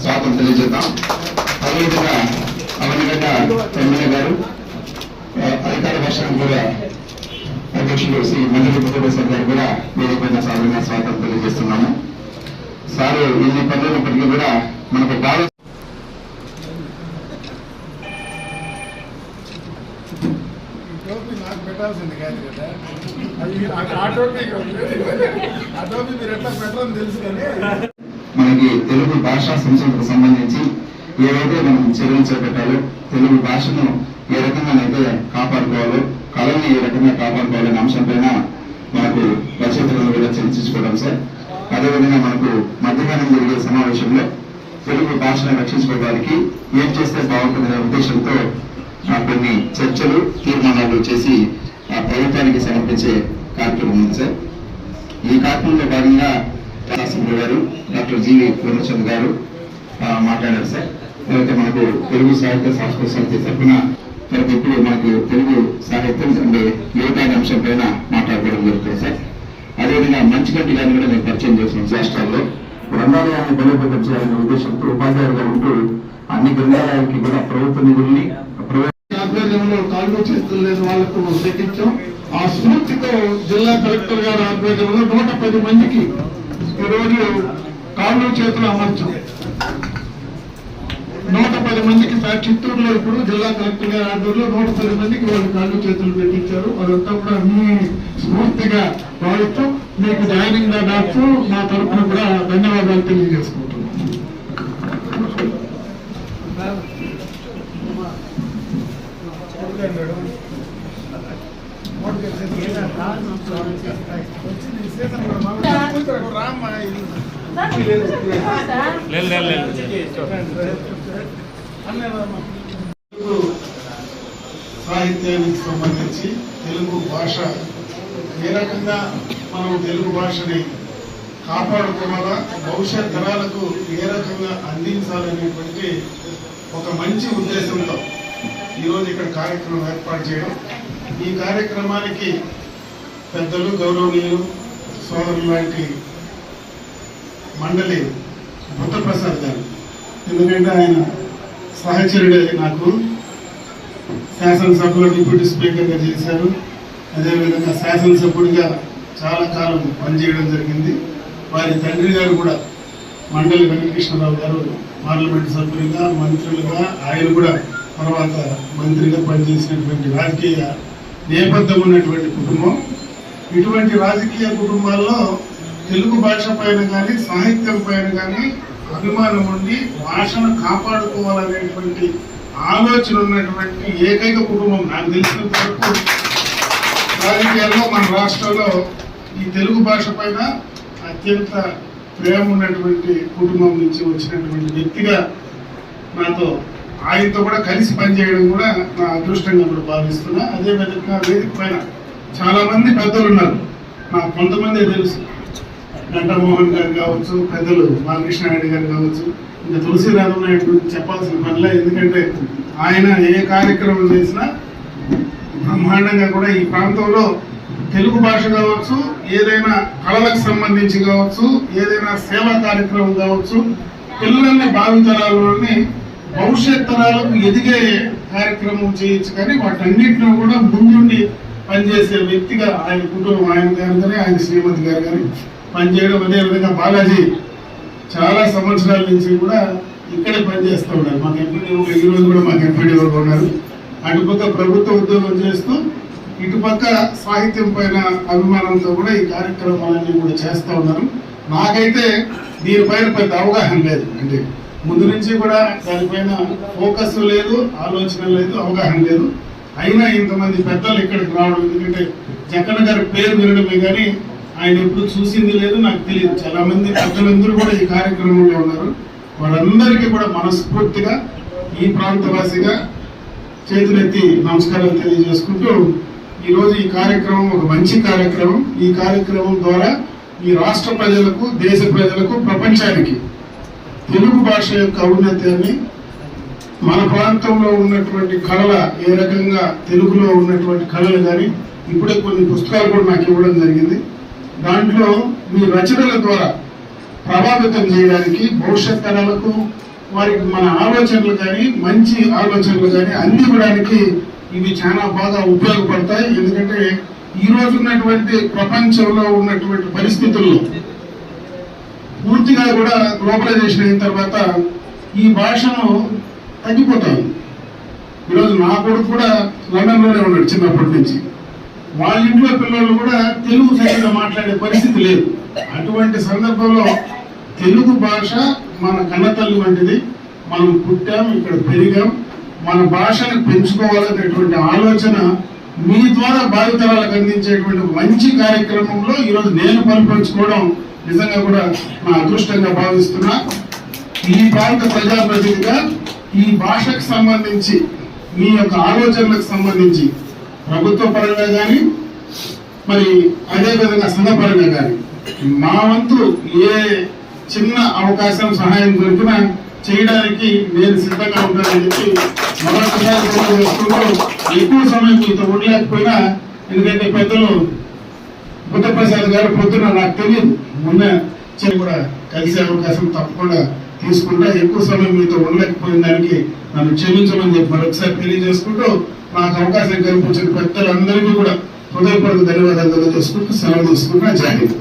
స్వాగతం తెలియజేద్దాం. అదేవిధంగా అవనిగడ్డ ఎమ్మెల్యే గారు అధికార భాషను కూడా అధ్యక్షులు శ్రీ మండలి ప్రొఫెసర్ గారు కూడా వేదికపైన సాధారణ స్వాగతం తెలియజేస్తున్నాము. సార్ ఎన్ని పనులైనప్పటికీ కూడా మనకు బాగా నాకు పెట్టాల్సింది కాదు కదా, మీరు ఎట్లా పెట్టాలని తెలుసు. కానీ మనకి తెలుగు భాషా సంస్కృతికి సంబంధించి ఏవైతే మనం చర్యలు చేపట్టాలో, తెలుగు భాషను ఏ రకంగానైతే కాపాడుకోవాలో, కళని ఏ రకంగా కాపాడుకోవాలనే అంశంపైన మనకు రచయితలను కూడా చర్చించుకోవడం సార్. అదేవిధంగా మనకు మధ్యాహ్నం జరిగే సమావేశంలో తెలుగు భాషను రక్షించుకోవడానికి ఏం చేస్తే బాగుంటుందనే ఉద్దేశంతో కొన్ని చర్చలు, తీర్మానాలు చేసి ఆ ప్రభుత్వానికి సమర్పించే కార్యక్రమం ఉంది సార్. ఈ కార్యక్రమంలో భాగంగా రాష్ట్రపతి గారు డాక్టర్ జీవి పూర్ణచంద్ గారు మాట్లాడారు సార్. అయితే మనకు తెలుగు సాహిత్య సాంస్కృతిక సమితి తరఫున ఇప్పుడు మనకు తెలుగు సాహిత్యం అంటే యువత అంశం పైన మాట్లాడుకోవడం జరుగుతుంది సార్. అదేవిధంగా మంచిగంటి గారిని కూడా నేను పరిచయం చేస్తున్నాను. రాష్ట్రాల్లో గ్రంథాలయాన్ని బలోపేతం చేయాలనే ఉద్దేశంతో ఉపాధ్యాయులుగా ఉంటూ అన్ని గ్రంథాలయాలకి కూడా ప్రభుత్వ నిధుల్ని ఆధ్వర్యంలో కాళ్ళు చేతులు లేని వాళ్లకు సేకరించాం. ఆ స్ఫూర్తితో జిల్లా కలెక్టర్ గారి ఆధ్వర్యంలో 110 మందికి ఈరోజు కాళ్ళు చేతులు అమర్చాం. 110 మందికి చిత్తూరులో ఇప్పుడు జిల్లా కలెక్టర్ గారి ఆధ్వర్యంలో 110 మందికి వాళ్ళు కాళ్ళు చేతులు పెట్టించారు. వాళ్ళంతా కూడా అన్ని స్ఫూర్తిగా వాడుతూ మీకు జాయినింగ్ గా డాక్టర్ మా తరఫున కూడా ధన్యవాదాలు తెలియజేసుకుంటున్నాం. సాహిత్యానికి సంబంధించి తెలుగు భాష ఏ రకంగా మనం తెలుగు భాషని కాపాడుకోవాలా, భవిష్యత్ తరాలకు ఏ రకంగా అందించాలనేటువంటి ఒక మంచి ఉద్దేశంతో ఈరోజు ఇక్కడ కార్యక్రమం ఏర్పాటు చేయడం. ఈ కార్యక్రమానికి పెద్దలు, గౌరవనీయులు, సోదరులు లాంటి మండలి బుద్ధప్రసాద్ గారు, ఎందుకంటే ఆయన సహచరుడే, నాకు శాసనసభలో డిప్యూటీ స్పీకర్గా చేశారు. అదేవిధంగా శాసనసభ్యుడిగా చాలా కాలం పనిచేయడం జరిగింది. వారి తండ్రి గారు కూడా మండలి వెంకటకృష్ణరావు గారు పార్లమెంట్ సభ్యులుగా, మంత్రులుగా, ఆయన కూడా తర్వాత మంత్రిగా పనిచేసినటువంటి రాజకీయ నేపథ్యం ఉన్నటువంటి కుటుంబం. ఇటువంటి రాజకీయ కుటుంబాల్లో తెలుగు భాష పైన కానీ, సాహిత్యం పైన కానీ అభిమానం ఉండి భాషను కాపాడుకోవాలనేటువంటి ఆలోచన ఉన్నటువంటి ఏకైక కుటుంబం నాకు తెలిసినంత వరకు రాజకీయాల్లో మన రాష్ట్రంలో ఈ తెలుగు భాష పైన అత్యంత ప్రేమ ఉన్నటువంటి కుటుంబం నుంచి వచ్చినటువంటి వ్యక్తిగా నాతో ఆయనతో కూడా కలిసి పనిచేయడం కూడా నా అదృష్టంగా కూడా భావిస్తున్నా. అదేవిధంగా వేదిక పైన చాలా మంది పెద్దలు ఉన్నారు, నాకు కొంతమంది తెలుసు. గంటామోహన్ గారు కావచ్చు, పెద్దలు బాలకృష్ణారెడ్డి గారు కావచ్చు, ఇంకా తులసిరాజు నాయుడు చెప్పాల్సిన పనిలే. ఎందుకంటే ఆయన ఏ కార్యక్రమం చేసినా బ్రహ్మాండంగా కూడా ఈ ప్రాంతంలో తెలుగు భాష కావచ్చు, ఏదైనా కళలకు సంబంధించి కావచ్చు, ఏదైనా సేవా కార్యక్రమం కావచ్చు, పిల్లల్ని భావితరాలని భవిష్యత్ తరాలకు ఎదిగే కార్యక్రమం చేయొచ్చు. కానీ వాటన్నిటిలో కూడా ముందుండి పనిచేసే వ్యక్తిగా ఆయన కుటుంబం, ఆయన గారు కానీ, ఆయన శ్రీమతి గారు కానీ పనిచేయడం. అదేవిధంగా బాలాజీ చాలా సంవత్సరాల నుంచి కూడా ఇక్కడే పనిచేస్తూ ఉన్నారు. మాకు ఎంపీడీఓ, ఈ రోజు కూడా మాకు ఎంపీడీఓగా ఉన్నారు. అటుపక్క ప్రభుత్వ ఉద్యోగం చేస్తూ ఇటుపక్క సాహిత్యం పైన అభిమానంతో కూడా ఈ కార్యక్రమాలన్నీ కూడా చేస్తూ ఉన్నారు. నాకైతే దీనిపైన పెద్ద అవగాహన లేదు, అంటే ముందు నుంచి కూడా దానిపైన ఫోకస్ లేదు, ఆలోచన లేదు, అవగాహన లేదు. అయినా ఇంతమంది పెద్దలు ఇక్కడికి రావడం, ఎందుకంటే జక్కన్న గారి పేరు వినడమే కానీ ఆయన ఎప్పుడు చూసింది లేదు, నాకు తెలియదు. చాలా మంది పెద్దలందరూ కూడా ఈ కార్యక్రమంలో ఉన్నారు. వాళ్ళందరికీ కూడా మనస్ఫూర్తిగా ఈ ప్రాంతవాసిగా చేతులెత్తి నమస్కారాలు తెలియజేసుకుంటూ, ఈరోజు ఈ కార్యక్రమం ఒక మంచి కార్యక్రమం. ఈ కార్యక్రమం ద్వారా ఈ రాష్ట్ర ప్రజలకు, దేశ ప్రజలకు, ప్రపంచానికి తెలుగు భాష యొక్క ఔన్నత్యాన్ని, మన ప్రాంతంలో ఉన్నటువంటి కళల, ఏ రకంగా తెలుగులో ఉన్నటువంటి కళలు కానీ, ఇప్పుడే కొన్ని పుస్తకాలు కూడా నాకు ఇవ్వడం జరిగింది. దాంట్లో మీ రచనల ద్వారా ప్రభావితం చేయడానికి భవిష్యత్ తరాలకు వారికి మన ఆలోచనలు కానీ మంచి ఆలోచనలు కానీ అందివ్వడానికి ఇవి చాలా బాగా ఉపయోగపడతాయి. ఎందుకంటే ఈ రోజు ఉన్నటువంటి ప్రపంచంలో ఉన్నటువంటి పరిస్థితుల్లో పూర్తిగా కూడా గ్లోబలైజేషన్ అయిన తర్వాత ఈ భాషను తగ్గిపోతాయి. ఈరోజు నా కొడుకు కూడా లండన్లోనే ఉన్నాడు చిన్నప్పటి నుంచి. వాళ్ళ ఇంట్లో పిల్లలు కూడా తెలుగు సరిగ్గా మాట్లాడే పరిస్థితి లేదు. అటువంటి సందర్భంలో తెలుగు భాష మన కన్నతల్లి వంటిది. మనం పుట్టాం, ఇక్కడ పెరిగాం, మన భాషను పెంచుకోవాలనేటువంటి ఆలోచన మీ ద్వారా భావితరాలకు అందించేటువంటి మంచి కార్యక్రమంలో ఈరోజు నేను పాల్పంచుకోవడం నిజంగా కూడా నా అదృష్టంగా భావిస్తున్నా. ఈ ప్రాంత ప్రజాప్రతినిధిగా ఈ భాషకు సంబంధించి మీ యొక్క ఆలోచనలకు సంబంధించి ప్రభుత్వ పరంగా కానీ మరి అదేవిధంగా సంఘపరంగా కానీ మా వంతు ఏ చిన్న అవకాశం సహాయం దొరికినా చేయడానికి నేను సిద్ధంగా ఉంటానని చెప్పి మరొకసారి చేసుకుంటూ ఎక్కువ సమయం మీతో ఉండలేకపోయినా, ఎందుకంటే పెద్దలు బుద్ధప్రసాద్ గారు పొద్దున నాకు తెలియదు మొన్న కూడా కలిసే అవకాశం తప్పకుండా తీసుకుంటా. ఎక్కువ సమయం మీతో ఉండలేకపోయిన దానికి నన్ను క్షమించమని చెప్పి మరొకసారి తెలియజేసుకుంటూ నాకు అవకాశం కల్పించిన పెద్దలందరికీ కూడా హృదయపూర్వక ధన్యవాదాలు తెలియజేసుకుంటూ సెలవు తీసుకుంటూ జాయిన్